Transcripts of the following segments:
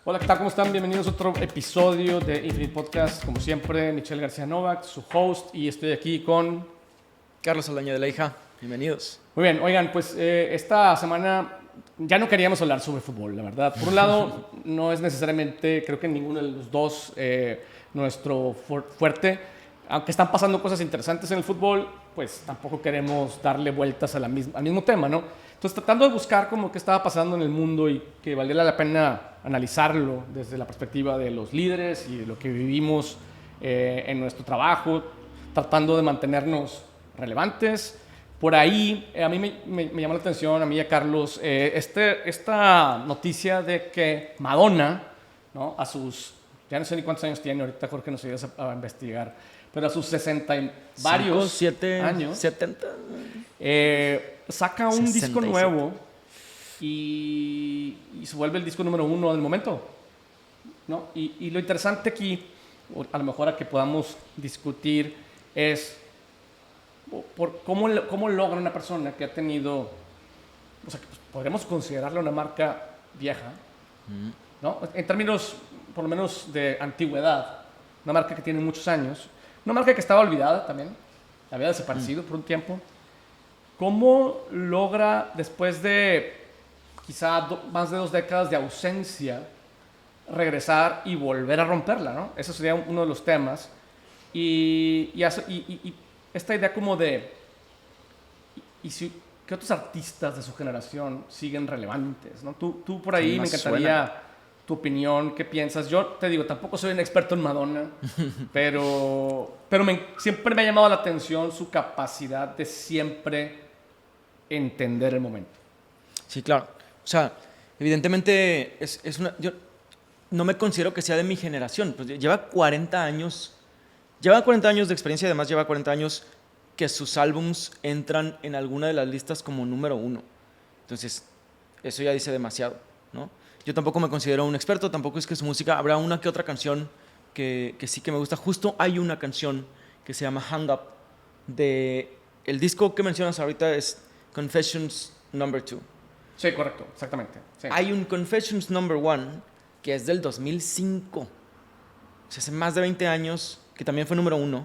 Hola, ¿qué tal? ¿Cómo están? Bienvenidos a otro episodio de Infinite Podcast. Como siempre, Michelle García Novak, su host, y estoy aquí con... Carlos Aldaña de la Hija. Bienvenidos. Muy bien, oigan, pues esta semana ya no queríamos hablar sobre fútbol, la verdad. Por un lado, no es necesariamente, creo que ninguno de los dos, nuestro fuerte. Aunque están pasando cosas interesantes en el fútbol, pues tampoco queremos darle vueltas a al mismo tema, ¿no? Entonces, tratando de buscar como qué estaba pasando en el mundo y que valiera la pena analizarlo desde la perspectiva de los líderes y de lo que vivimos en nuestro trabajo, tratando de mantenernos relevantes. Por ahí, a mí me llamó la atención, a mí y a Carlos, esta noticia de que Madonna, ¿no? A sus, ya no sé ni cuántos años tiene, ahorita Jorge nos ayuda a investigar, pero a sus 60 y varios 7 años, 70. Saca un 67. disco nuevo y se vuelve el disco número 1 del momento, ¿no? Y lo interesante aquí, o a lo mejor a que podamos discutir, es por cómo logra una persona que ha tenido, o sea, que pues, podríamos considerarla una marca vieja, ¿no? En términos, por lo menos, de antigüedad, una marca que tiene muchos años, una marca que estaba olvidada también, había desaparecido por un tiempo. ¿Cómo logra, después de quizá más de 2 décadas de ausencia, regresar y volver a romperla, ¿no? Ese sería uno de los temas. Y esta idea como de... ¿Qué otros artistas de su generación siguen relevantes, ¿no? Tú por ahí me encantaría tu opinión, qué piensas. Yo te digo, tampoco soy un experto en Madonna, pero siempre me ha llamado la atención su capacidad de siempre entender el momento. Sí, claro. O sea, evidentemente es una... Yo no me considero que sea de mi generación. Pues lleva 40 años de experiencia y además lleva 40 años que sus álbums entran en alguna de las listas como número 1. Entonces, eso ya dice demasiado, ¿no? Yo tampoco me considero un experto, tampoco es que su música... Habrá una que otra canción que sí que me gusta. Justo hay una canción que se llama Hang Up. El disco que mencionas ahorita es Confessions No. 2. Sí, correcto, exactamente. Sí. Hay un Confessions No. 1 que es del 2005. O sea, hace más de 20 años, que también fue número 1.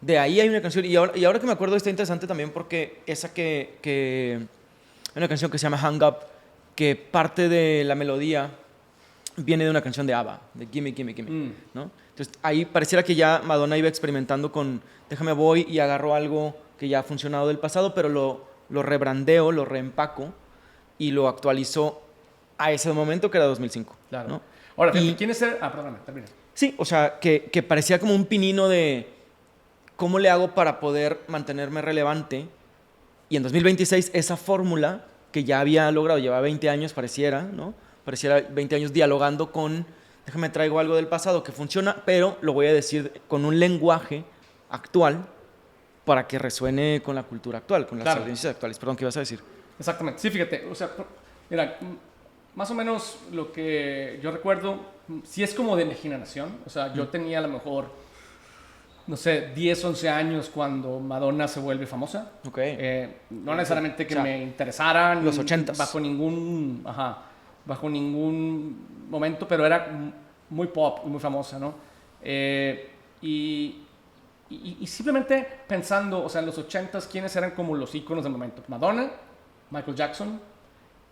De ahí hay una canción, y ahora que me acuerdo está interesante también porque esa hay una canción que se llama Hang Up, que parte de la melodía viene de una canción de ABBA, de Gimme, Gimme, Gimme, ¿no? Entonces ahí pareciera que ya Madonna iba experimentando con déjame voy y agarro algo que ya ha funcionado del pasado, pero lo rebrandeo, lo reempaco y lo actualizo a ese momento que era 2005. Claro. ¿No? Ahora, ¿quién es el...? Perdóname, termina. Sí, o sea, que parecía como un pinino de cómo le hago para poder mantenerme relevante. Y en 2026 esa fórmula que ya había logrado, llevaba 20 años, pareciera 20 años dialogando con, déjame traigo algo del pasado que funciona, pero lo voy a decir con un lenguaje actual para que resuene con la cultura actual, con las audiencias actuales. Perdón, ¿qué ibas a decir? Exactamente. Sí, fíjate, o sea, mira, más o menos lo que yo recuerdo, sí es como de mi generación. O sea, yo tenía a lo mejor, no sé, 10, 11 años cuando Madonna se vuelve famosa. Ok. No necesariamente que o sea, me interesaran. Los 80s. Bajo ningún momento, pero era muy pop y muy famosa, ¿no? Y simplemente pensando, o sea, en los 80s, ¿quiénes eran como los íconos del momento? Madonna, Michael Jackson,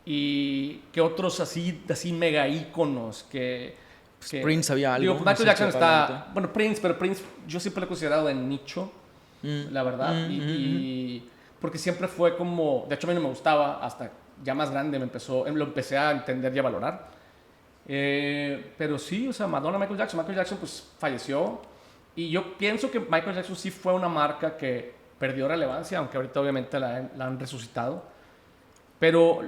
y que otros así mega íconos que Prince había algo. Digo, Michael Jackson está... Bueno, pero Prince yo siempre lo he considerado de nicho, la verdad. Porque siempre fue como... De hecho, a mí no me gustaba hasta ya más grande lo empecé a entender y a valorar. Pero sí, o sea, Madonna, Michael Jackson pues falleció. Y yo pienso que Michael Jackson sí fue una marca que perdió relevancia, aunque ahorita obviamente la han resucitado. Pero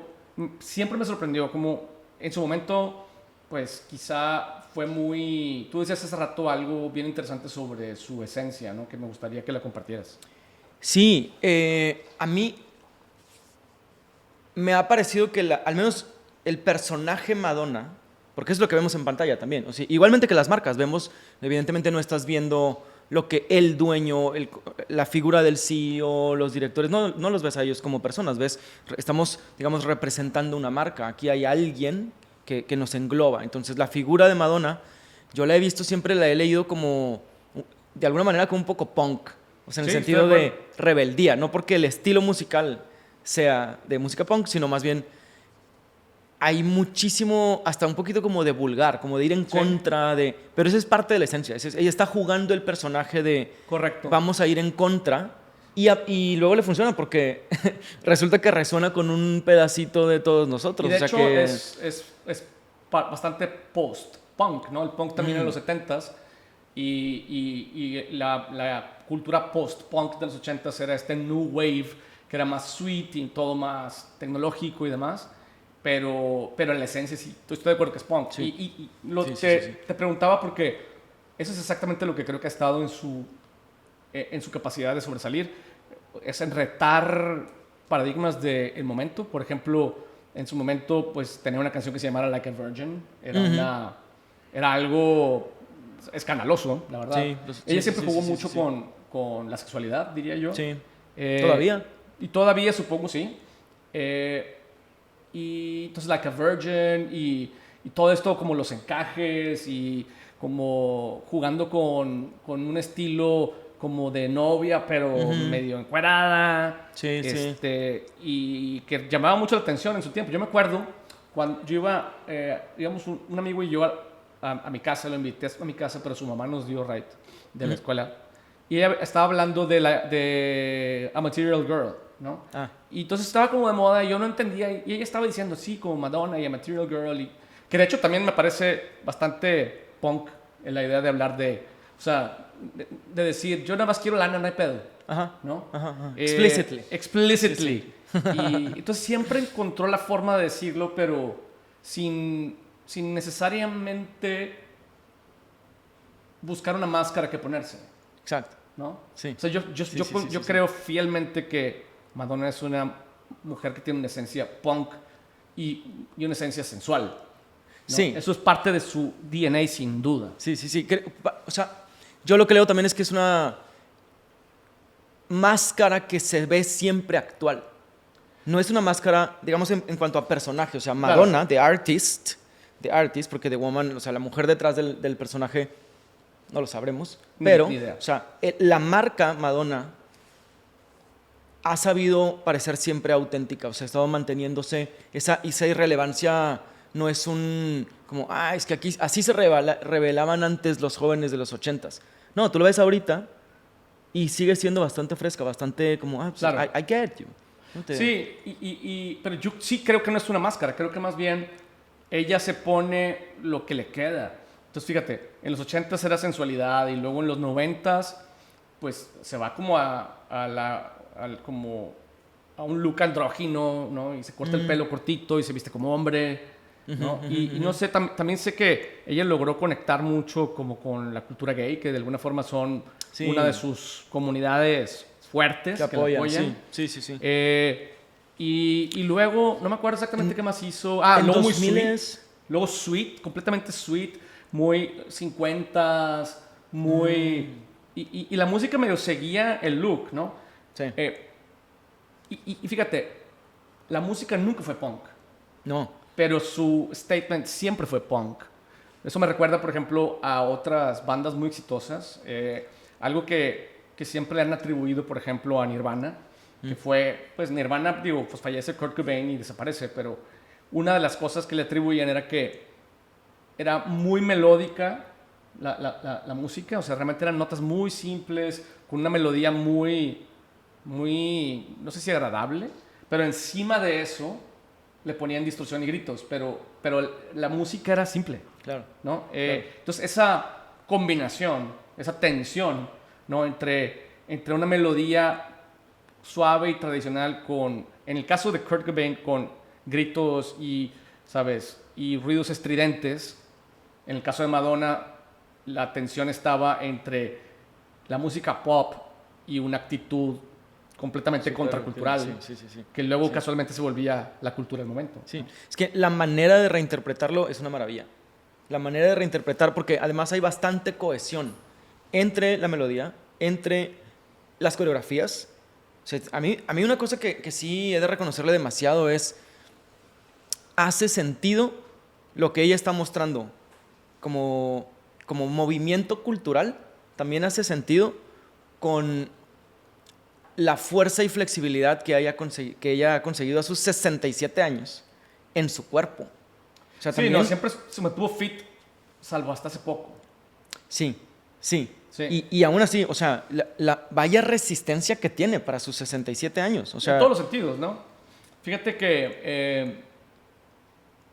siempre me sorprendió como en su momento, pues quizá fue muy... Tú decías hace rato algo bien interesante sobre su esencia, ¿no? Que me gustaría que la compartieras. Sí, a mí me ha parecido que al menos el personaje Madonna, porque es lo que vemos en pantalla también, o sea, igualmente que las marcas, evidentemente no estás viendo lo que el dueño, la figura del CEO, los directores, no los ves a ellos como personas, estamos, digamos, representando una marca. Aquí hay alguien que nos engloba. Entonces, la figura de Madonna, yo la he visto siempre, la he leído como, de alguna manera, como un poco punk. O sea, en el sentido de rebeldía. No porque el estilo musical sea de música punk, sino más bien hay muchísimo, hasta un poquito como de vulgar, como de ir en contra de... Pero eso es parte de la esencia. Ella está jugando el personaje de... Correcto. Vamos a ir en contra. Y luego le funciona porque resulta que resuena con un pedacito de todos nosotros. Y de o sea hecho que... es bastante post-punk, ¿no? El punk también en los 70s y la cultura post-punk de los 80s era este new wave que era más sweet y todo más tecnológico y demás. Pero en la esencia sí, estoy de acuerdo que es punk. Sí. Te preguntaba porque eso es exactamente lo que creo que ha estado en su capacidad de sobresalir. Es en retar paradigmas del momento. Por ejemplo, en su momento pues tenía una canción que se llamara Like a Virgin. Era algo escandaloso, la verdad. Ella siempre jugó mucho con la sexualidad, diría yo. Sí. ¿Todavía? Y todavía, supongo, sí. Y entonces Like a Virgin y todo esto como los encajes y como jugando con un estilo como de novia pero medio encuerada. Y que llamaba mucho la atención en su tiempo. Yo me acuerdo cuando yo íbamos un amigo y yo a mi casa, lo invité a mi casa, pero su mamá nos dio ride de la escuela. Y ella estaba hablando de A Material Girl, ¿no? Y entonces estaba como de moda y yo no entendía. Y ella estaba diciendo, sí, como Madonna y A Material Girl. Que de hecho también me parece bastante punk en la idea de hablar o sea, de decir, yo nada más quiero lana, no hay pedo. ¿No? Explicitly. Y entonces siempre encontró la forma de decirlo, pero sin necesariamente buscar una máscara que ponerse. Exacto. ¿No? Sí. O sea, yo creo fielmente que Madonna es una mujer que tiene una esencia punk y una esencia sensual, ¿no? Sí. Eso es parte de su DNA sin duda. Sí. O sea, yo lo que leo también es que es una máscara que se ve siempre actual. No es una máscara, digamos, en cuanto a personaje. O sea, Madonna, the artist, porque The Woman, o sea, la mujer detrás del personaje, no lo sabremos. Pero, o sea, la marca Madonna ha sabido parecer siempre auténtica. O sea, ha estado manteniéndose. Esa irrelevancia no es como, es que aquí así se revelaban antes los jóvenes de los 80s. No, tú lo ves ahorita y sigue siendo bastante fresca, bastante como, pues, claro. I get you. Sí, pero yo sí creo que no es una máscara. Creo que más bien ella se pone lo que le queda. Entonces, fíjate, en los 80s era sensualidad y luego en los 90s, pues se va como como a un look andrógino, ¿no? Y se corta el pelo cortito y se viste como hombre, ¿no? Y no sé, también sé que ella logró conectar mucho como con la cultura gay, que de alguna forma son una de sus comunidades fuertes que la apoyan. Sí. Y luego, no me acuerdo exactamente qué más hizo. Luego muy sweet. Luego sweet, completamente sweet, muy 50s, muy... Y la música medio seguía el look, ¿no? Sí. Y fíjate, la música nunca fue punk. No. Pero su statement siempre fue punk. Eso me recuerda, por ejemplo, a otras bandas muy exitosas. Algo que siempre le han atribuido, por ejemplo, a Nirvana, que fue, pues Nirvana, pues fallece Kurt Cobain y desaparece, pero una de las cosas que le atribuían era que era muy melódica la música, o sea, realmente eran notas muy simples, con una melodía muy, no sé si agradable, pero encima de eso le ponían distorsión y gritos, pero la música era simple. Claro. ¿No? Entonces, esa combinación, esa tensión, ¿no? entre una melodía suave y tradicional en el caso de Kurt Cobain, con gritos y, ¿sabes? Y ruidos estridentes. En el caso de Madonna, la tensión estaba entre la música pop y una actitud completamente contracultural, que luego casualmente se volvía la cultura del momento. Sí, ¿no? Es que la manera de reinterpretarlo es una maravilla. La manera de reinterpretar, porque además hay bastante cohesión entre la melodía, entre las coreografías. O sea, a mí una cosa que sí he de reconocerle demasiado es, hace sentido lo que ella está mostrando como movimiento cultural, también hace sentido con la fuerza y flexibilidad que ella ha conseguido a sus 67 años en su cuerpo. O sea, Sí, también, no, siempre se mantuvo fit, salvo hasta hace poco. sí, sí. Sí. Y aún así, o sea, la vaya resistencia que tiene para sus 67 años. O sea, En todos los sentidos, ¿no? Fíjate que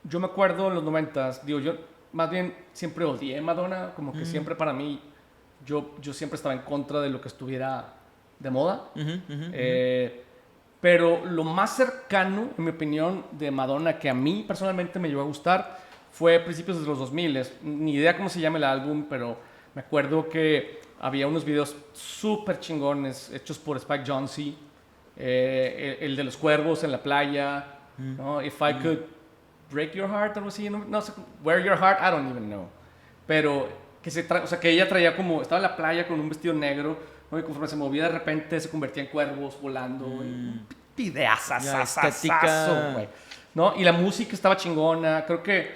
yo me acuerdo en los 90s, digo, yo más bien siempre odié a Madonna, como que siempre para mí, yo siempre estaba en contra de lo que estuviera de moda. Pero lo más cercano, en mi opinión, de Madonna que a mí personalmente me llegó a gustar fue a principios de los 2000. Ni idea cómo se llama el álbum, pero me acuerdo que había unos videos súper chingones hechos por Spike Jonze. El de los cuervos en la playa, ¿no? If I Could Break Your Heart, algo así, no sé, Wear Your Heart, I don't even know. Pero o sea, que ella traía como, estaba en la playa con un vestido negro, ¿no? Y conforme se movía de repente se convertía en cuervos volando. estética, Güey, ¿no? Y la música estaba chingona. Creo que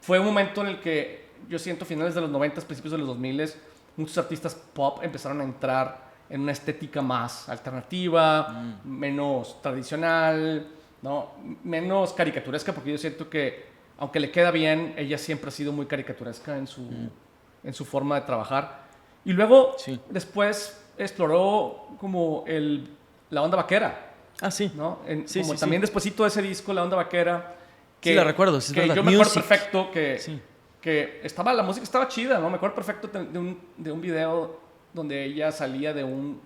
fue un momento en el que yo siento finales de los 90, principios de los 2000, muchos artistas pop empezaron a entrar en una estética más alternativa, menos tradicional, ¿no? Menos caricaturesca, porque yo siento que, aunque le queda bien, ella siempre ha sido muy caricaturesca en su forma de trabajar. Y luego, sí. después, exploró como la onda vaquera, Ah, sí. ¿no? Sí, Como sí, también sí. despuesito de ese disco, la onda vaquera. Sí, la recuerdo, sí, es que verdad. yo me acuerdo Music. perfecto Sí. que la música estaba chida, ¿no? Me acuerdo perfecto de un video donde ella salía de un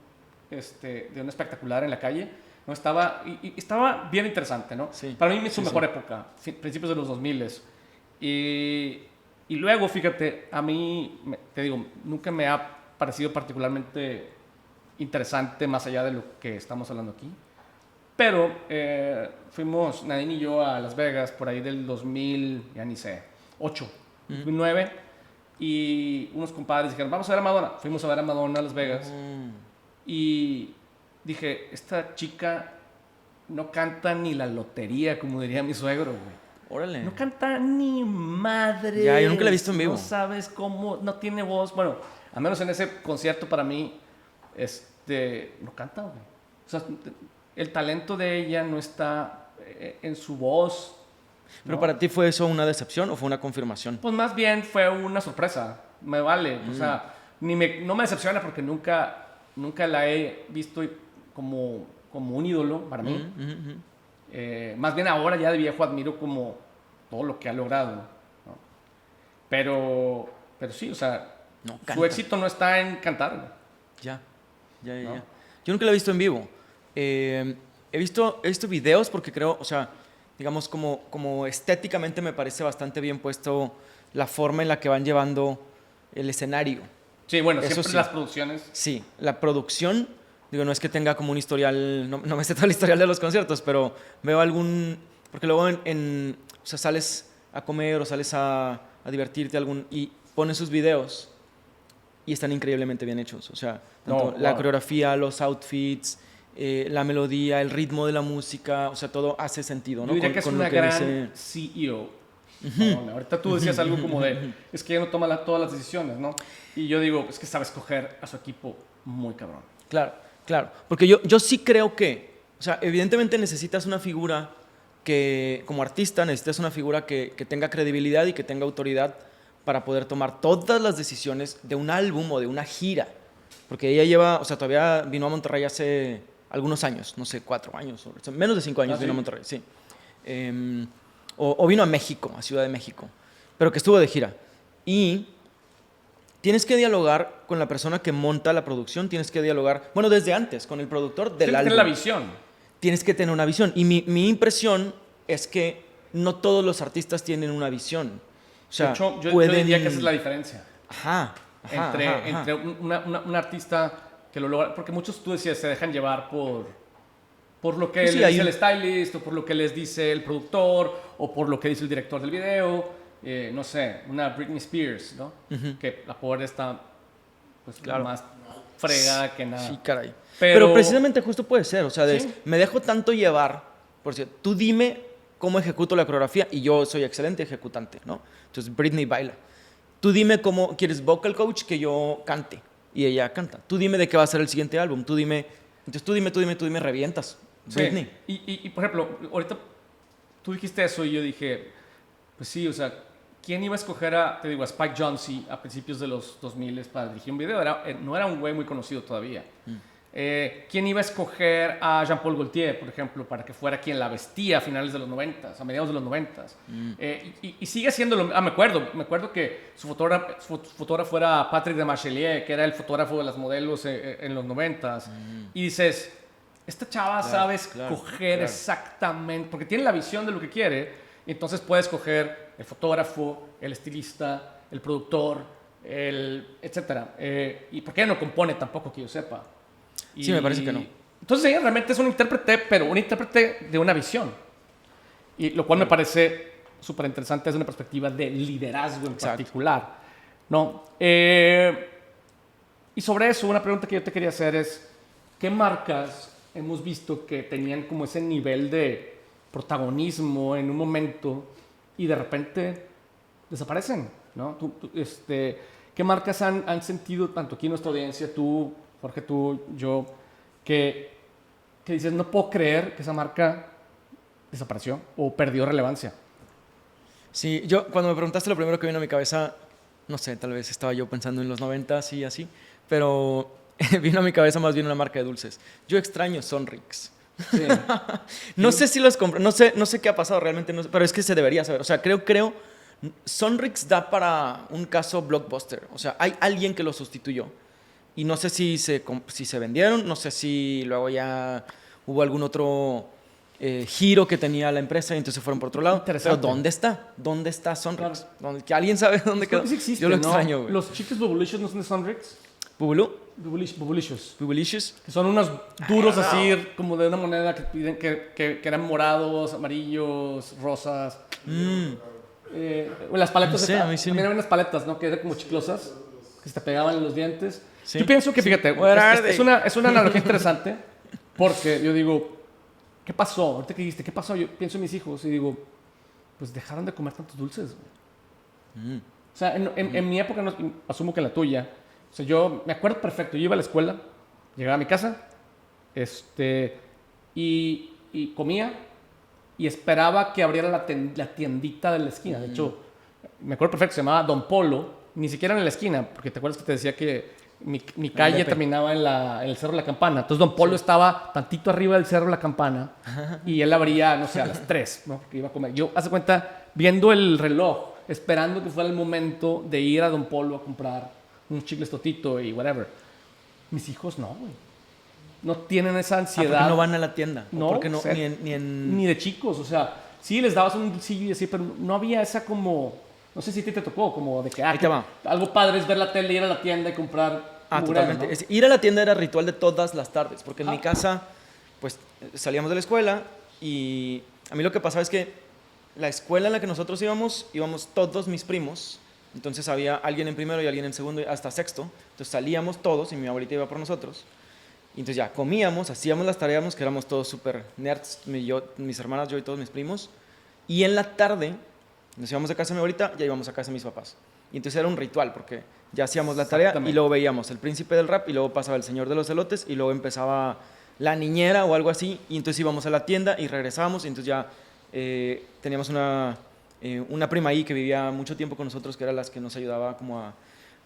espectacular en la calle, ¿no? Estaba bien interesante, ¿no? Sí. Para mí, su Sí, mejor sí. época, principios de los 2000. Y luego, fíjate, a mí, te digo, nunca me ha parecido particularmente interesante más allá de lo que estamos hablando aquí. Pero fuimos, Nadine y yo, a Las Vegas por ahí del 2000, ya ni sé, 8, 2009. Y unos compadres dijeron, vamos a ver a Madonna. Fuimos a ver a Madonna a Las Vegas. Y dije, esta chica no canta ni la lotería, como diría mi suegro, güey. Órale. No canta ni madre. Ya, yo nunca la he visto en vivo. No sabes cómo, no tiene voz. Bueno, al menos en ese concierto para mí, no canta, güey. O sea, el talento de ella no está en su voz. ¿Pero ¿no? para ti fue eso una decepción o fue una confirmación? Pues más bien fue una sorpresa. Me vale. O sea, no me decepciona porque nunca la he visto como un ídolo para mí. Más bien ahora ya de viejo admiro como todo lo que ha logrado, ¿no? Pero sí, o sea, No, su canta. éxito no está en cantar, ¿no? Ya. ¿No? Yo nunca la he visto en vivo. He visto videos porque creo, o sea, digamos, como estéticamente me parece bastante bien puesto la forma en la que van llevando el escenario. Sí, bueno, Eso siempre sí. las producciones. Sí, la producción, digo, no es que tenga como un historial, no me sé todo el historial de los conciertos, pero veo porque luego o sea, sales a comer o sales a divertirte y ponen sus videos y están increíblemente bien hechos. O sea, tanto la coreografía, los outfits, la melodía, el ritmo de la música, o sea, todo hace sentido, ¿no? Yo diría que es lo una que gran dice- CEO. Madonna. Ahorita tú decías algo como de, es que ella no toma todas las decisiones, ¿no? Y yo digo, es que sabe escoger a su equipo muy cabrón. Claro, claro. Porque yo sí creo que, o sea, evidentemente necesitas una figura que, como artista, necesitas una figura que tenga credibilidad y que tenga autoridad para poder tomar todas las decisiones de un álbum o de una gira. Porque ella lleva, o sea, todavía vino a Monterrey hace algunos años, no sé, 4 años, o sea, menos de 5 años vino a Monterrey, sí. O vino a México, a Ciudad de México, pero que estuvo de gira. Y tienes que dialogar con la persona que monta la producción, tienes que dialogar, bueno, desde antes, con el productor del álbum. Tienes la visión. Tienes que tener una visión. Y mi impresión es que no todos los artistas tienen una visión. O sea, de hecho, yo pueden... diría que esa es la diferencia. Ajá. Entre un artista que lo logra, porque muchos, tú decías, se dejan llevar por lo que Sí, les hay dice el stylist, o por lo que les dice el productor, o por lo que dice el director del video. No sé, una Britney Spears, ¿no? Que la pobre está pues Claro. más fregada que nada. Sí, caray. Pero- Pero precisamente justo puede ser, o sea, Sí. me dejo tanto llevar, por cierto, tú dime cómo ejecuto la coreografía y yo soy excelente ejecutante, ¿no? Entonces Britney baila. Tú dime cómo quieres vocal coach que yo cante y ella canta. Tú dime de qué va a ser el siguiente álbum. Entonces tú dime, revientas. Sí. Britney. Y, por ejemplo, ahorita tú dijiste eso y yo dije, pues sí, o sea, ¿quién iba a escoger a Spike Jonze a principios de los 2000 para dirigir un video? No era un güey muy conocido todavía. ¿Quién iba a escoger a Jean-Paul Gaultier, por ejemplo, para que fuera quien la vestía a finales de los 90, a mediados de los 90? Y sigue siendo lo me acuerdo que su fotógrafo era Patrick de Marchelier, que era el fotógrafo de las modelos en los 90. Y dices, esta chava sabe escoger exactamente, porque tiene la visión de lo que quiere, y entonces puede escoger el fotógrafo, el estilista, el productor, etcétera. ¿Y por qué no compone tampoco, que yo sepa? Sí, me parece que no. Entonces ella realmente es un intérprete, pero un intérprete de una visión. Y lo cual me parece súper interesante desde una perspectiva de liderazgo en particular. ¿No? Y sobre eso, una pregunta que yo te quería hacer es, ¿qué marcas hemos visto que tenían como ese nivel de protagonismo en un momento y de repente desaparecen? ¿No? ¿Qué marcas han sentido, tanto aquí en nuestra audiencia, tú, Jorge, tú, yo, que dices, no puedo creer que esa marca desapareció o perdió relevancia? Sí, yo cuando me preguntaste lo primero que vino a mi cabeza, no sé, tal vez estaba yo pensando en los 90s y así, pero vino a mi cabeza más bien una marca de dulces. Yo extraño Sonrix. Sí. No sé si los compré, no sé qué ha pasado realmente, no sé, pero es que se debería saber. O sea, creo, Sonrix da para un caso blockbuster. O sea, hay alguien que lo sustituyó. Y no sé si se vendieron, no sé si luego ya hubo algún otro giro que tenía la empresa y entonces fueron por otro lado. Interesante. Pero ¿dónde está? ¿Dónde está Sonrix? ¿Que alguien sabe dónde Creo quedó? que sí existe, Yo lo ¿no? extraño, güey. Los chicles Bubulicious no son de Sonrix. ¿Bubulú? Bubulicious. ¿Bubulicious? Que son unos duros así, como de una moneda que piden que eran morados, amarillos, rosas. Las paletas, No sé, a mí sí también había unas paletas, ¿no? Que eran como chiclosas, que se te pegaban en los dientes. Sí. Yo pienso que, fíjate, es una analogía interesante, porque yo digo, ¿qué pasó? Ahorita que dijiste, ¿qué pasó? Yo pienso en mis hijos y digo, pues dejaron de comer tantos dulces. O sea, en mi época, asumo que en la tuya, o sea, yo me acuerdo perfecto, yo iba a la escuela, llegaba a mi casa, y comía, y esperaba que abriera la tiendita de la esquina. De hecho, me acuerdo perfecto, se llamaba Don Polo, ni siquiera en la esquina, porque te acuerdas que te decía que mi calle terminaba en el Cerro de la Campana. Entonces Don Polo estaba tantito arriba del Cerro de la Campana y él abría, no sé, a las 3, ¿no? Porque iba a comer. Yo, hace cuenta, viendo el reloj, esperando que fuera el momento de ir a Don Polo a comprar unos chicles Totito y whatever. Mis hijos no, güey. No tienen esa ansiedad. ¿Por qué no van a la tienda? No, porque no, o sea, ni de chicos, o sea, sí les dabas un dulcillo y así, pero no había esa como, no sé si a ti te tocó, como de que, Ahí te va. algo padre es ver la tele, ir a la tienda y comprar. Totalmente. ¿no? Ir a la tienda era ritual de todas las tardes, porque en mi casa, pues salíamos de la escuela y a mí lo que pasaba es que la escuela en la que nosotros íbamos todos mis primos, entonces había alguien en primero y alguien en segundo hasta sexto, entonces salíamos todos y mi abuelita iba por nosotros. Y entonces ya comíamos, hacíamos las tareas, que éramos todos súper nerds, mis hermanas, yo y todos mis primos. Y en la tarde nos íbamos a casa de mi abuelita, ya íbamos a casa de mis papás. Y entonces era un ritual, porque ya hacíamos la tarea y luego veíamos El Príncipe del Rap y luego pasaba El Señor de los Elotes y luego empezaba La Niñera o algo así. Y entonces íbamos a la tienda y regresábamos y entonces ya teníamos una prima ahí que vivía mucho tiempo con nosotros, que era las que nos ayudaba como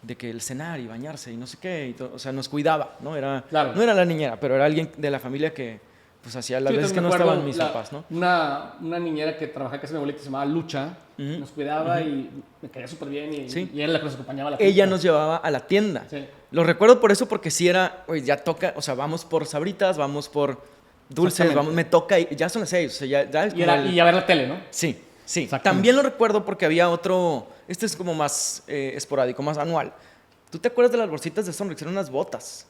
de que el cenar y bañarse y no sé qué, o sea, nos cuidaba, ¿no? No era la niñera, pero era alguien de la familia que pues hacía las veces que no estaban mis papás, ¿no? Una niñera que trabajaba en casa de mi abuelita que se llamaba Lucha, nos cuidaba y me caía súper bien y era la que nos acompañaba a la Ella nos llevaba a la tienda. Sí. Lo recuerdo por eso, porque si era, oye, ya toca, o sea, vamos por sabritas, vamos por dulces, me toca, y ya son las 6, o sea, ya es y a ver la tele, ¿no? Sí. También lo recuerdo porque había otro, este es como más esporádico, más anual. ¿Tú te acuerdas de las bolsitas de Sonrix? Eran unas botas.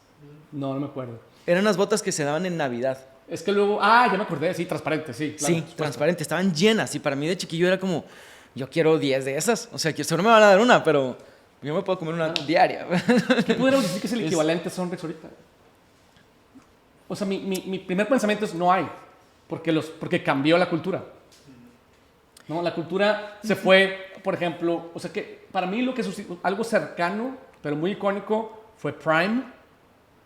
No me acuerdo. Eran unas botas que se daban en Navidad. Es que luego, ya me acordé, sí, transparente, sí. Claro, sí, transparente, estaban llenas y para mí de chiquillo era como, yo quiero 10 de esas. O sea, que solo me van a dar una, pero Yo me puedo comer una diaria. ¿Qué pudiéramos decir que es el equivalente a Sonrix ahorita? O sea, mi primer pensamiento es no hay, porque cambió la cultura. ¿No? La cultura se fue, por ejemplo, o sea que para mí lo que algo cercano, pero muy icónico, fue Prime,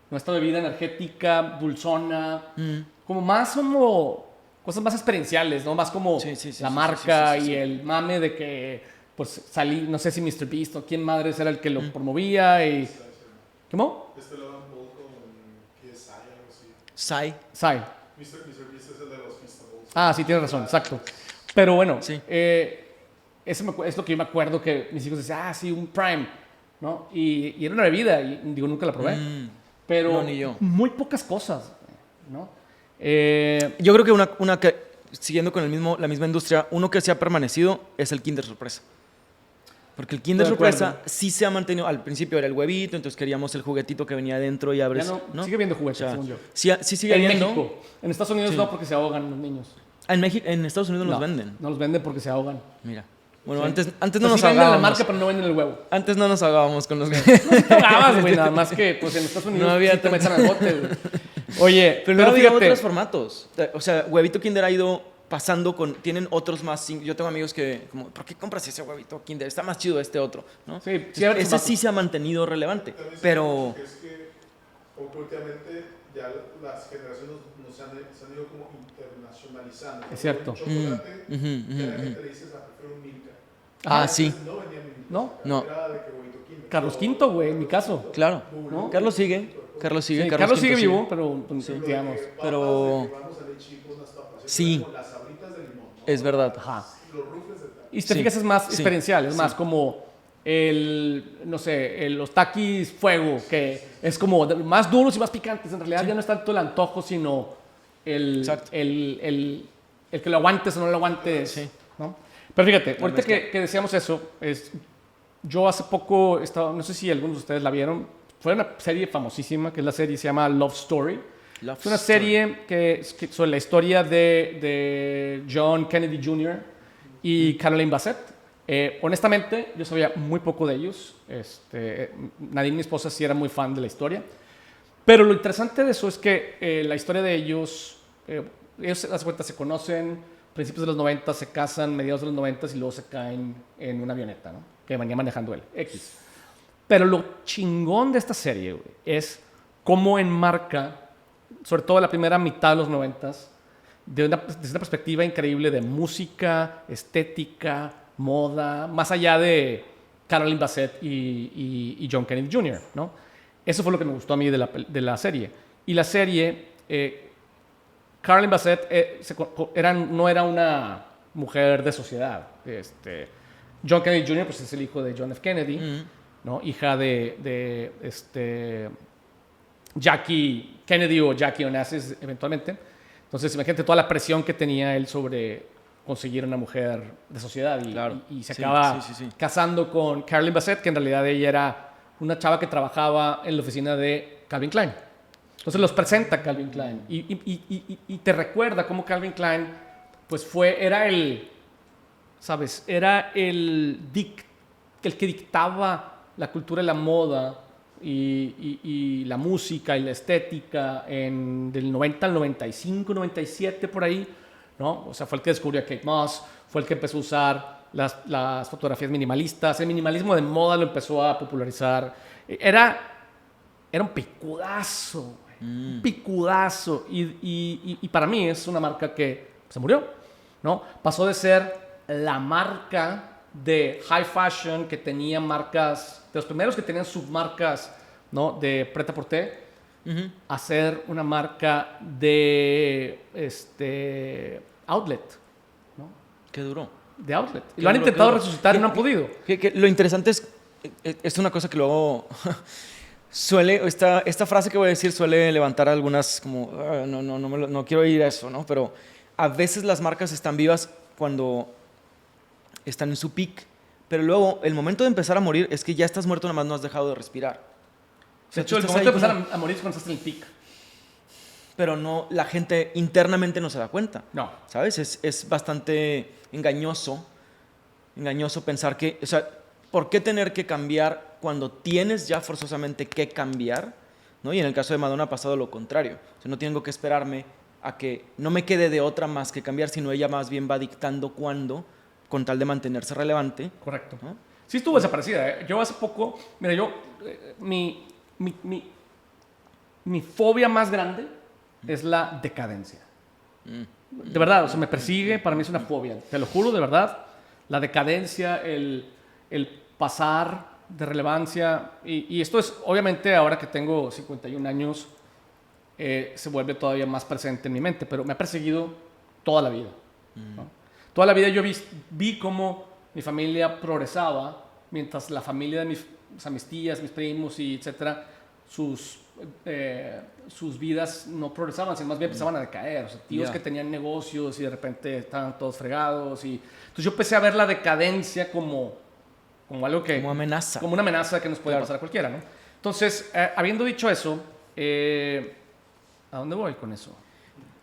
nuestra bebida energética, dulzona, como más como cosas más experienciales, ¿no? Más como la marca y el mame de que pues salí, no sé si Mr. Beast o quién madres era el que lo promovía y... ¿Cómo? Lo dan Paul con KSI, algo así. Sai. Mr. Beast es el de los Feastables. Ah, sí, tienes razón, exacto. Pero bueno, Sí. eso es lo que yo me acuerdo que mis hijos decían, sí, un Prime, ¿no? Y era una bebida, y digo, nunca la probé. Pero No, ni yo. muy pocas cosas, ¿no? Yo creo que una que, siguiendo con la misma industria, uno que se ha permanecido es el Kinder Sorpresa. Porque el Kinder Estoy de Sorpresa acuerdo. sí se ha mantenido. Al principio era el huevito, entonces queríamos el juguetito que venía adentro y abres. Ya no, sigue viendo juguetes, O sea, según yo. sí sigue En habiendo. México. En Estados Unidos Sí. no, porque se ahogan los niños. En Estados Unidos los venden. No los venden porque se ahogan. Mira. Bueno, Sí. antes O no sea, nos sí venden la ahogábamos. marca, pero no venden el huevo. Antes no nos ahogábamos con los No te ahogabas, güey, nada más que pues en Estados Unidos No había sí te tanto. meten al bote, güey. Oye, Pero luego había fíjate, otros formatos. O sea, huevito Kinder ha ido pasando con... Tienen otros más... Yo tengo amigos que... Como, ¿por qué compras ese huevito Kinder? Está más chido este otro, ¿no? Sí, sí, hay Ese formatos. sí se ha mantenido relevante. También Pero... es que como que últimamente ya las generaciones se han ido como internacionalizando. Es cierto. Un chocolate, ujú, ya la ujú. gente le dice, prefiero un Milka. Ah, sí. Antes no vendía Milka. ¿No? No. Era de que huevito Kinder. Carlos V, güey, en mi caso. Claro. ¿No? Carlos sigue. Carlos sigue. Sí, Carlos sigue Quinto vivo, pero pues, digamos. Pero- Vamos a leche con unas papas. Sí. Con las sabritas de limón, ¿no? Es verdad. Ajá. Los rufles de tal. Y si te Sí, fijas es más sí, experiencial, es más como no sé, los taquis fuego, que es como más duros y más picantes. En realidad ya no es tanto el antojo, sino Exacto. el que lo aguantes o no lo aguantes. Sí. ¿No? Pero fíjate, ahorita mezcla. que decíamos eso, yo hace poco estaba, no sé si algunos de ustedes la vieron, fue una serie famosísima, que es la serie, se llama Love Story. Love Es una Story. serie que sobre la historia de John Kennedy Jr. y Caroline Bassett. Honestamente, yo sabía muy poco de ellos. Nadine, mi esposa, sí era muy fan de la historia. Pero lo interesante de eso es que la historia de ellos, ellos a las cuentas se conocen, principios de los 90 se casan, mediados de los 90 y luego se caen en una avioneta, ¿no? Que venía manejando él, X. Pero lo chingón de esta serie, güey, es cómo enmarca, sobre todo la primera mitad de los 90, desde una perspectiva increíble de música, estética, moda, más allá de Caroline Bassett y John Kennedy Jr., ¿no? Eso fue lo que me gustó a mí de la serie. Y la serie, Caroline Bassett no era una mujer de sociedad. John Kennedy Jr. pues, es el hijo de John F. Kennedy, ¿no? Hija de Jackie Kennedy o Jackie Onassis eventualmente. Entonces, imagínate toda la presión que tenía él sobre conseguir una mujer de sociedad y, Claro. y se Sí, acaba sí. casando con Caroline Bassett, que en realidad ella era una chava que trabajaba en la oficina de Calvin Klein. Entonces los presenta Calvin Klein y te recuerda cómo Calvin Klein pues era el, ¿sabes? Era el que dictaba la cultura y la moda y la música y la estética del 90 al 95, 97 por ahí, ¿no? O sea, fue el que descubrió a Kate Moss, fue el que empezó a usar las fotografías minimalistas, el minimalismo de moda lo empezó a popularizar. Era un picudazo, güey, un picudazo. Y para mí es una marca que se murió, ¿no? Pasó de ser la marca de high fashion que tenía marcas, de los primeros que tenían submarcas, ¿no? De Pret-a-Porter, a ser una marca de outlet, ¿no? Qué duro. De outlet. Y Qué lo han duro, intentado qué duro. resucitar y no han podido. Que lo interesante es una cosa que luego esta frase que voy a decir suele levantar algunas como, no quiero ir a eso, ¿no? Pero a veces las marcas están vivas cuando están en su peak, pero luego el momento de empezar a morir es que ya estás muerto, nada más no has dejado de respirar. O sea, De hecho, tú el estás momento de ahí empezar como- a morir es cuando estás en el peak. pero no, la gente internamente no se da cuenta. No. ¿Sabes? Es bastante engañoso pensar que, o sea, ¿por qué tener que cambiar cuando tienes ya forzosamente que cambiar? ¿No? Y en el caso de Madonna ha pasado lo contrario. O sea, no tengo que esperarme a que no me quede de otra más que cambiar, sino ella más bien va dictando cuándo, con tal de mantenerse relevante. Correcto. ¿No? Sí estuvo desaparecida, ¿eh? Yo hace poco, mira, mi fobia más grande es la decadencia. De verdad, o sea, me persigue, para mí es una fobia. Te lo juro, de verdad. La decadencia, el pasar de relevancia. Y esto es, obviamente, ahora que tengo 51 años, se vuelve todavía más presente en mi mente, pero me ha perseguido toda la vida, ¿no? Toda la vida yo vi cómo mi familia progresaba, mientras la familia de mis tías, mis primos y etcétera, sus vidas no progresaban, sino más bien empezaban a decaer. O sea, tíos que tenían negocios y de repente estaban todos fregados. Entonces yo empecé a ver la decadencia como algo que... Como amenaza. Como una amenaza que nos puede pasar a cualquiera, ¿no? Entonces, habiendo dicho eso, ¿a dónde voy con eso?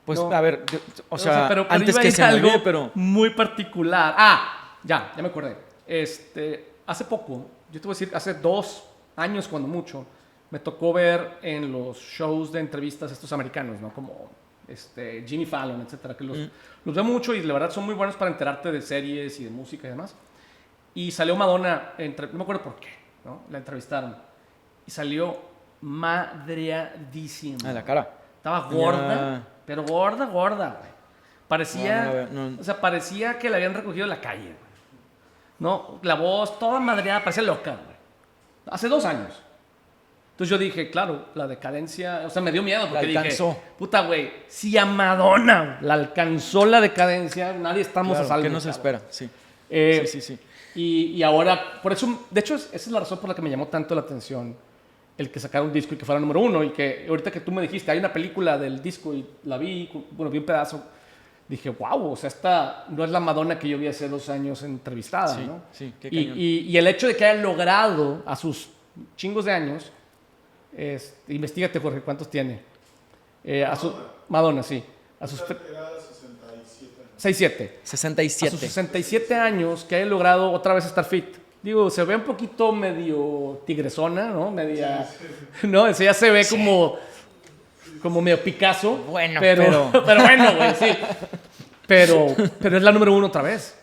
Pues, No. a ver, Pero antes iba a que ir se a me algo olvide, pero... muy particular. Ya me acordé. Hace poco, yo te voy a decir, hace 2 años cuando mucho, me tocó ver en los shows de entrevistas estos americanos, ¿no? Como Jimmy Fallon, etcétera, que los veo mucho y la verdad son muy buenos para enterarte de series y de música y demás. Y salió Madonna, no me acuerdo por qué, ¿no? La entrevistaron. Y salió madreadísima. A la cara. Estaba gorda, Ya. pero gorda, güey. Parecía, No. o sea, parecía que la habían recogido de la calle, güey. ¿No? La voz toda madreada, parecía loca, güey. Hace 2 años. Entonces yo dije, claro, la decadencia, o sea, me dio miedo porque La alcanzó. dije, puta, güey, si a Madonna la alcanzó la decadencia, nadie estamos a salvo. ¿Qué nos cabrón. espera? Sí. Sí. Y ahora, por eso, de hecho, esa es la razón por la que me llamó tanto la atención el que sacara un disco y que fuera número 1. Y que ahorita que tú me dijiste, hay una película del disco y la vi, bueno, vi un pedazo. Dije, wow, o sea, esta no es la Madonna que yo vi hace 2 años entrevistada, Sí, ¿no? sí, qué cañón. Y el hecho de que haya logrado a sus chingos de años, investígate, Jorge, ¿cuántos tiene? Madonna, sí. A sus Era 67. 67. 67. A sus 67 años que haya logrado otra vez estar fit. Digo, se ve un poquito medio tigresona, ¿no? Media... ¿no? Ese ya se ve como medio Picasso. Bueno, pero bueno, güey, sí. Pero es la número 1 otra vez.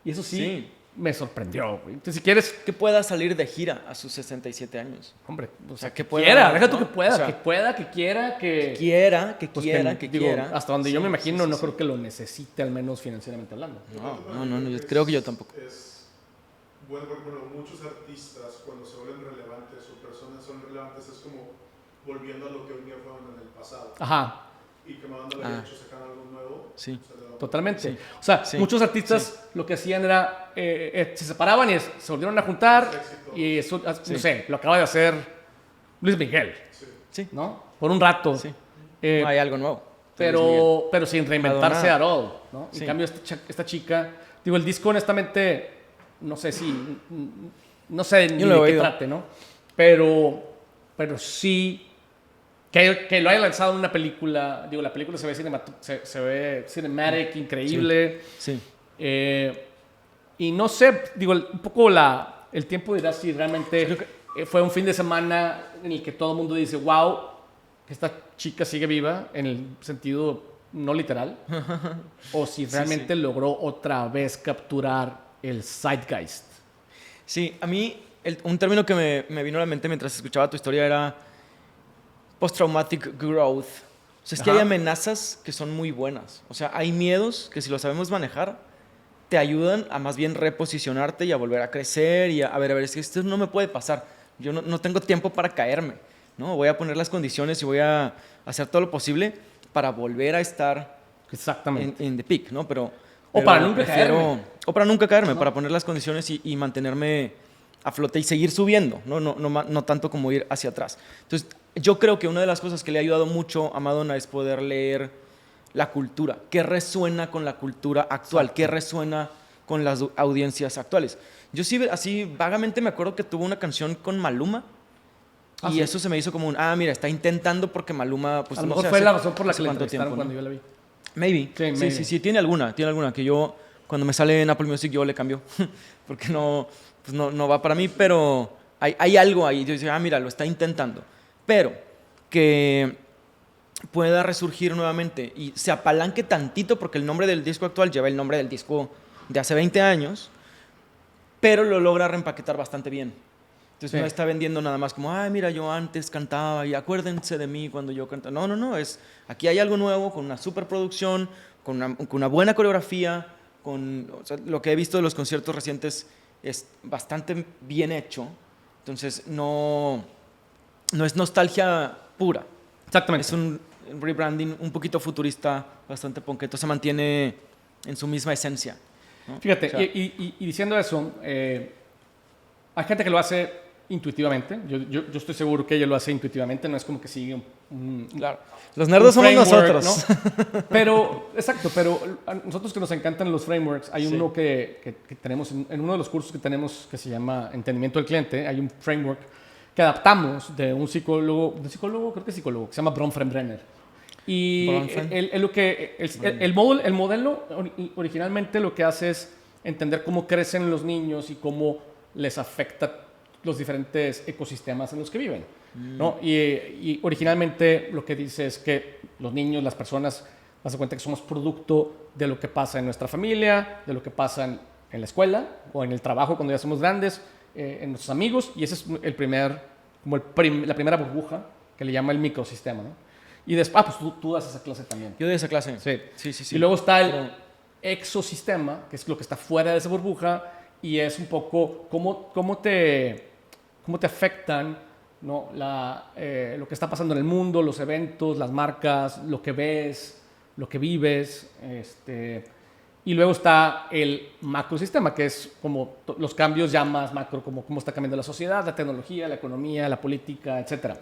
Y eso sí, me sorprendió, güey. Entonces, si quieres... Que pueda salir de gira a sus 67 años. Hombre, o sea, que pueda, quiera, deja tú ¿no? que pueda, O sea, que pueda, que quiera, que... Que Digo, quiera. Hasta donde Sí, yo me imagino, sí, no sí. creo que lo necesite, al menos financieramente hablando. No, yo creo que yo tampoco. Bueno, muchos artistas cuando se vuelven relevantes o personas son relevantes es como volviendo a lo que un día fueron en el pasado. Ajá. Y que Madonna le había hecho sacar algo nuevo. Sí. Totalmente. Sí. O sea, Sí. muchos artistas lo que hacían era, se separaban y se volvieron a juntar y eso, no sé, lo acaba de hacer Luis Miguel, Sí. ¿no? Por un rato. Sí. Eh, No hay algo nuevo. pero sin reinventarse Madonna. a all, ¿no? Sí. En cambio, esta chica, digo, el disco honestamente, no sé ni Yo lo he de qué oído. trate, ¿no? Pero sí, que lo haya lanzado en una película, digo, la película se ve cinematic, increíble. Sí. Y no sé, digo, un poco el tiempo dirá si realmente fue un fin de semana en el que todo el mundo dice, wow, que esta chica sigue viva, en el sentido no literal, o si realmente logró otra vez capturar el zeitgeist. Sí, a mí un término que me vino a la mente mientras escuchaba tu historia era post-traumatic growth. O sea, es que Ajá. hay amenazas que son muy buenas. O sea, hay miedos que si los sabemos manejar, te ayudan a más bien reposicionarte y a volver a crecer y a ver, es que esto no me puede pasar. Yo no tengo tiempo para caerme, ¿no? Voy a poner las condiciones y voy a hacer todo lo posible para volver a estar Exactamente. en the peak, ¿no? Pero para nunca caerme. O para nunca caerme, para poner las condiciones y mantenerme a flote y seguir subiendo, no tanto como ir hacia atrás. Entonces, yo creo que una de las cosas que le ha ayudado mucho a Madonna es poder leer la cultura, qué resuena con la cultura actual, Exacto. qué resuena con las audiencias actuales. Yo sí, así vagamente me acuerdo que tuvo una canción con Maluma y ¿sí? eso se me hizo como mira, está intentando porque Maluma... Pues, A lo no mejor sé, fue hace- la razón por la hace que la cuánto entrevistaron tiempo, cuando ¿no? yo la vi. Maybe. Sí, maybe. Sí, tiene alguna que yo Cuando me sale en Apple Music yo le cambio, porque no, pues no va para mí, pero hay algo ahí. Yo digo, mira, lo está intentando. Pero que pueda resurgir nuevamente y se apalanque tantito, porque el nombre del disco actual lleva el nombre del disco de hace 20 años, pero lo logra reempaquetar bastante bien. Entonces no está vendiendo nada más como, mira, yo antes cantaba y acuérdense de mí cuando yo cantaba. No, aquí hay algo nuevo con una superproducción, con una buena coreografía, o sea, lo que he visto de los conciertos recientes es bastante bien hecho. Entonces no es nostalgia pura. Exactamente. Es un rebranding un poquito futurista, bastante ponqueto, se mantiene en su misma esencia, ¿no? Fíjate, O sea, y diciendo eso, hay gente que lo hace intuitivamente. Yo estoy seguro que ella lo hace intuitivamente, no es como que sigue claro. Los nerdos somos framework, nosotros. ¿no? Pero, exacto, pero a nosotros que nos encantan los frameworks, hay uno que tenemos, en uno de los cursos que tenemos que se llama Entendimiento del Cliente, hay un framework que adaptamos de un psicólogo, creo que es psicólogo, que se llama Bronfenbrenner. Y el modelo originalmente lo que hace es entender cómo crecen los niños y cómo les afecta los diferentes ecosistemas en los que viven, ¿no? Y originalmente lo que dice es que los niños, las personas, vas a cuenta que somos producto de lo que pasa en nuestra familia, de lo que pasa en la escuela o en el trabajo cuando ya somos grandes, en nuestros amigos, y ese es la primera burbuja que le llama el microsistema, ¿no? Y después, pues tú das esa clase también. Yo doy esa clase. Sí. Y luego está el exosistema, que es lo que está fuera de esa burbuja, y es un poco cómo te afectan, ¿no? Lo que está pasando en el mundo, los eventos, las marcas, lo que ves, lo que vives. Y luego está el macrosistema, que es como los cambios ya más macro, como cómo está cambiando la sociedad, la tecnología, la economía, la política, etc.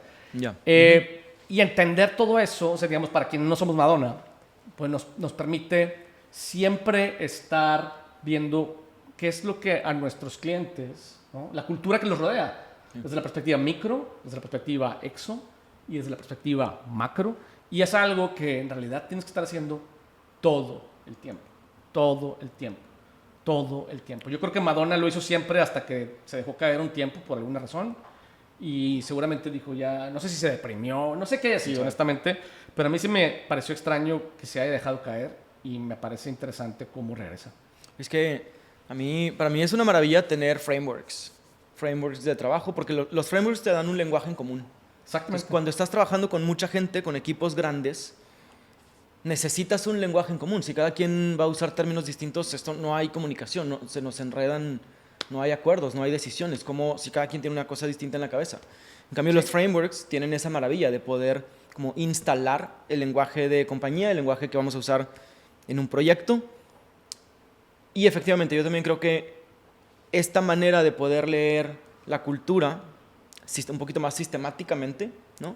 Y entender todo eso, o sea, digamos, para quienes no somos Madonna, pues nos permite siempre estar viendo qué es lo que a nuestros clientes, ¿no? La cultura que los rodea, desde la perspectiva micro, desde la perspectiva exo y desde la perspectiva macro. Y es algo que en realidad tienes que estar haciendo todo el tiempo. Yo creo que Madonna lo hizo siempre hasta que se dejó caer un tiempo por alguna razón. Y seguramente dijo ya, no sé si se deprimió, no sé qué haya sido, honestamente, pero a mí sí me pareció extraño que se haya dejado caer y me parece interesante cómo regresa. Es que para mí es una maravilla tener frameworks de trabajo, porque los frameworks te dan un lenguaje en común. Exactamente. Entonces, cuando estás trabajando con mucha gente, con equipos grandes, necesitas un lenguaje en común. Si cada quien va a usar términos distintos, esto no hay comunicación, se nos enredan, no hay acuerdos, no hay decisiones, como si cada quien tiene una cosa distinta en la cabeza. En cambio, los frameworks tienen esa maravilla de poder como instalar el lenguaje de compañía, el lenguaje que vamos a usar en un proyecto. Y efectivamente, yo también creo que esta manera de poder leer la cultura un poquito más sistemáticamente, ¿no?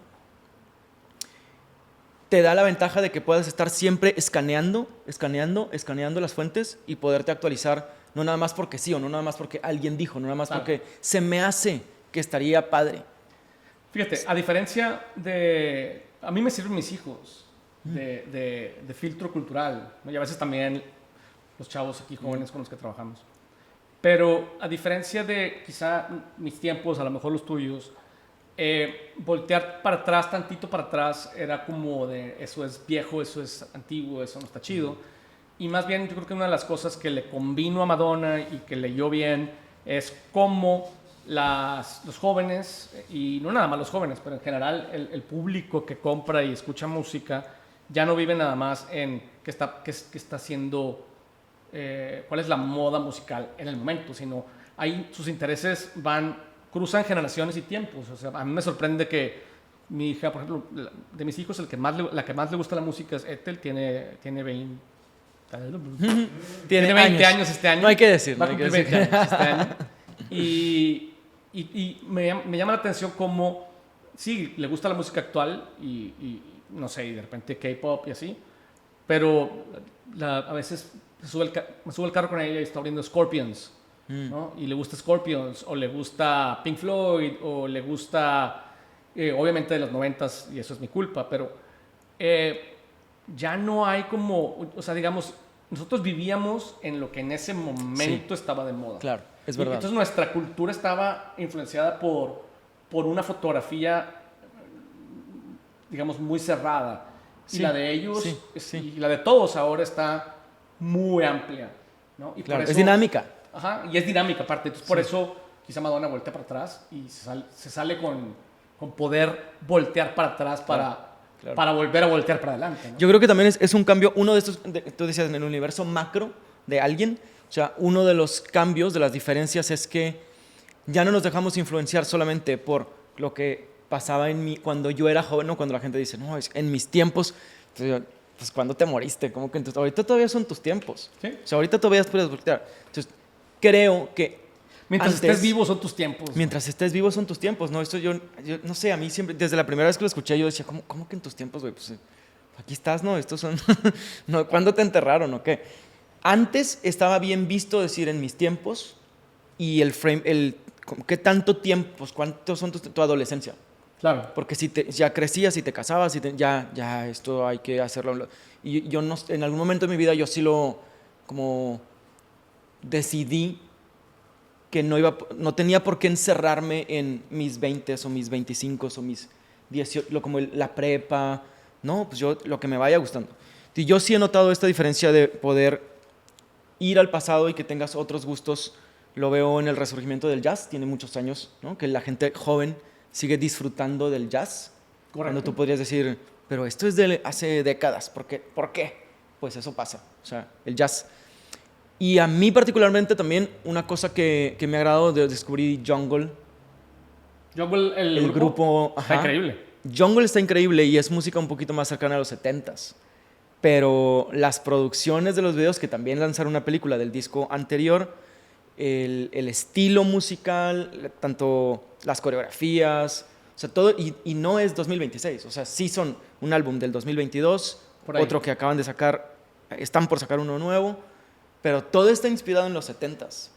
Te da la ventaja de que puedas estar siempre escaneando las fuentes y poderte actualizar, no nada más porque sí o no nada más porque alguien dijo, no nada más porque se me hace que estaría padre. Fíjate, a diferencia de... A mí me sirven mis hijos de filtro cultural, ¿no? Y a veces también los chavos aquí jóvenes con los que trabajamos. Pero a diferencia de quizá mis tiempos, a lo mejor los tuyos, voltear para atrás, tantito para atrás, era como de eso es viejo, eso es antiguo, eso no está chido. Y más bien yo creo que una de las cosas que le convino a Madonna y que leyó bien es cómo los jóvenes, y no nada más los jóvenes, pero en general el público que compra y escucha música, ya no vive nada más en qué está haciendo, cuál es la moda musical en el momento, sino ahí sus intereses cruzan generaciones y tiempos. O sea, a mí me sorprende que mi hija, por ejemplo, de mis hijos, la que más le gusta la música es Ethel, tiene 20 años este año. No hay que decir. Va a cumplir 20 años este año. Y me llama la atención cómo, sí, le gusta la música actual y no sé, y de repente K-pop y así, pero a veces me subo al carro con ella y está abriendo Scorpions, ¿no? Y le gusta Scorpions, o le gusta Pink Floyd, o le gusta, obviamente de los 90s, y eso es mi culpa, pero ya no hay como, o sea, digamos, nosotros vivíamos en lo que en ese momento estaba de moda. Claro, es verdad. Entonces nuestra cultura estaba influenciada por una fotografía, digamos, muy cerrada. Sí, Y la de ellos, sí. y la de todos ahora está muy amplia, ¿no? Y Claro, por eso, es dinámica. Ajá, y es dinámica aparte. Entonces por eso quizá Madonna voltea para atrás y se sale con poder voltear para atrás Claro. para volver a voltear para adelante, ¿no? Yo creo que también es un cambio, uno de estos, tú decías, en el universo macro de alguien, o sea, uno de los cambios, de las diferencias es que ya no nos dejamos influenciar solamente por lo que pasaba en mí cuando yo era joven, o cuando la gente dice, no, es en mis tiempos, entonces, pues cuando te moriste, como que ahorita todavía son tus tiempos, Sí. o sea, ahorita todavía puedes voltear. Entonces, creo que Mientras antes, estés vivo son tus tiempos. mientras estés vivo son tus tiempos, ¿no? Esto yo no sé, a mí siempre, desde la primera vez que lo escuché, yo decía, ¿cómo que en tus tiempos, güey? Pues aquí estás, ¿no? Estos son, no, ¿cuándo te enterraron o qué? Antes estaba bien visto decir en mis tiempos y ¿qué tanto tiempo, pues, cuántos son tu adolescencia? Claro. Porque si ya crecías y te casabas, ya esto hay que hacerlo. Y yo no, en algún momento de mi vida yo sí como decidí que no tenía por qué encerrarme en mis 20 o mis 25 o mis 18, como la prepa, no, pues yo lo que me vaya gustando. Y yo sí he notado esta diferencia de poder ir al pasado y que tengas otros gustos. Lo veo en el resurgimiento del jazz, tiene muchos años, ¿no? Que la gente joven sigue disfrutando del jazz. Correcto. Cuando tú podrías decir, pero esto es de hace décadas, ¿por qué? Pues eso pasa, o sea, el jazz. Y a mí particularmente también una cosa que me ha agradado, descubrí Jungle. Jungle, El grupo, está ajá. increíble. Jungle está increíble y es música un poquito más cercana a los 70s. Pero las producciones de los videos, que también lanzaron una película del disco anterior, el estilo musical, tanto las coreografías, o sea, todo, y no es 2026, o sea, sí son un álbum del 2022, otro que acaban de sacar, están por sacar uno nuevo, pero todo está inspirado en los 70s.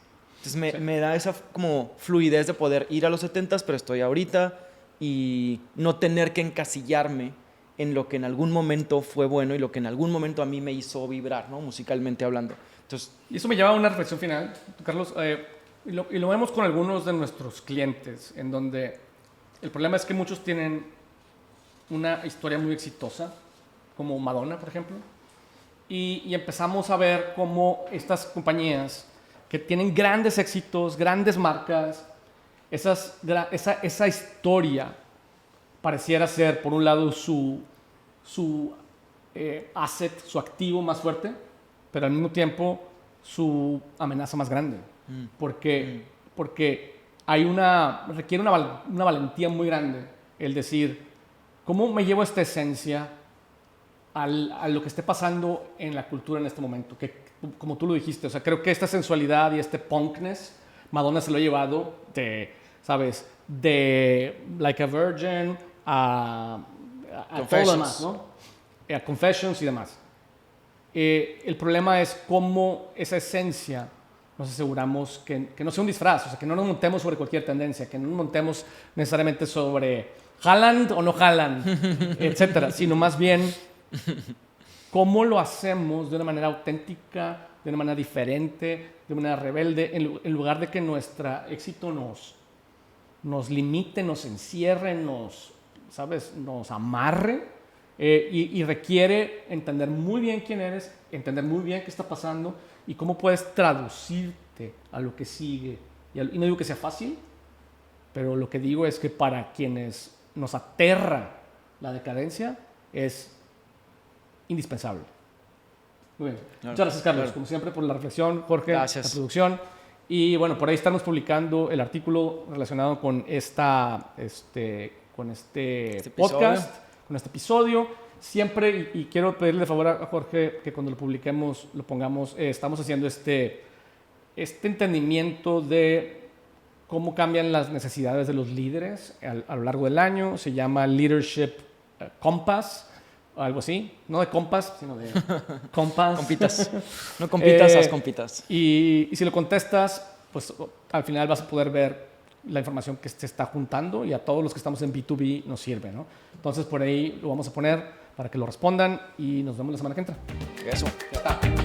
Entonces me da esa como fluidez de poder ir a los 70s, pero estoy ahorita y no tener que encasillarme en lo que en algún momento fue bueno y lo que en algún momento a mí me hizo vibrar, ¿no? Musicalmente hablando. Entonces, y eso me lleva a una reflexión final, Carlos, y lo vemos con algunos de nuestros clientes, en donde el problema es que muchos tienen una historia muy exitosa, como Madonna, por ejemplo, y empezamos a ver cómo estas compañías que tienen grandes éxitos, grandes marcas, esa historia pareciera ser, por un lado, su asset, su activo más fuerte, pero al mismo tiempo su amenaza más grande. Porque requiere una valentía muy grande el decir, ¿cómo me llevo esta esencia a lo que esté pasando en la cultura en este momento? Que, como tú lo dijiste, o sea, creo que esta sensualidad y este punkness, Madonna se lo ha llevado ¿sabes? De Like a Virgin a todo lo demás, ¿no? A Confessions y demás. El problema es cómo esa esencia nos aseguramos que no sea un disfraz, o sea, que no nos montemos sobre cualquier tendencia, que no nos montemos necesariamente sobre Haaland o no Haaland, etcétera, sino más bien cómo lo hacemos de una manera auténtica, de una manera diferente, de una manera rebelde, en lugar de que nuestro éxito nos limite, nos encierre, ¿sabes? Nos amarre, y requiere entender muy bien quién eres, entender muy bien qué está pasando y cómo puedes traducirte a lo que sigue. Y no digo que sea fácil, pero lo que digo es que para quienes nos aterra la decadencia es indispensable. Muy bien. Claro, Muchas gracias, Carlos, claro. como siempre, por la reflexión, Jorge, Gracias. la producción. Y bueno, por ahí estamos publicando el artículo relacionado con con este podcast, con este episodio. Siempre, y quiero pedirle de favor a Jorge que cuando lo publiquemos, lo pongamos, estamos haciendo este entendimiento de cómo cambian las necesidades de los líderes a lo largo del año. Se llama Leadership Compass, o algo así. No de compas, sino de compass. Compitas. No compitas, haz compitas. Y si lo contestas, pues al final vas a poder ver la información que se está juntando y a todos los que estamos en B2B nos sirve, ¿no? Entonces por ahí lo vamos a poner para que lo respondan y nos vemos la semana que entra. Eso. Ya está.